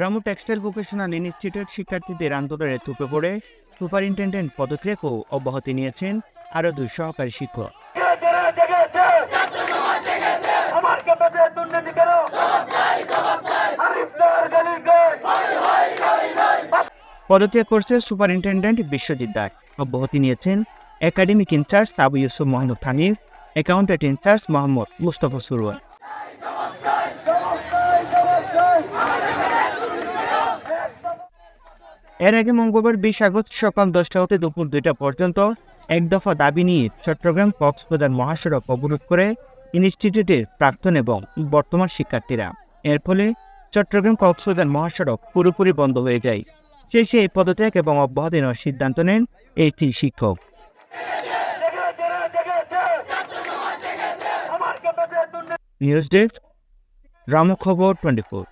Ramu textile vocational institute শিক্ষার্থীদের আন্দোলনে তুপে পড়ে সুপারিনটেন্ডেন্ট পদত্যাগও অব্যাহতি নিয়েছেন আরও 2 সহকারী শিক্ষক। পদত্যাগ করছে সুপারিনটেন্ডেন্ট বিশ্বজিৎ দাস। অব্যাহতি নিয়েছেন academic in charge Abu Yusuf Mohammad Hanif, accountant in charge Mohammad Mustafa Sarwar. এর আগে মঙ্গলবার 20 আগস্ট সকাল 10টা হতে দুপুর 2টা পর্যন্ত এক দফা দাবি নিয়ে চট্টগ্রাম কক্সবাজার মহাসড়ক অবরোধ করে ইনস্টিটিউটের প্রাক্তন এবং বর্তমান শিক্ষার্থীরা। এর ফলে চট্টগ্রাম কক্সবাজার মহাসড়ক পুরোপুরি বন্ধ হয়ে যায়। শেষে এই পদত্যাগ এবং অব্যাহতি নেওয়ার সিদ্ধান্ত নেন এই 3 শিক্ষক। নিউজ ডেস্ক, রামু খবর 24।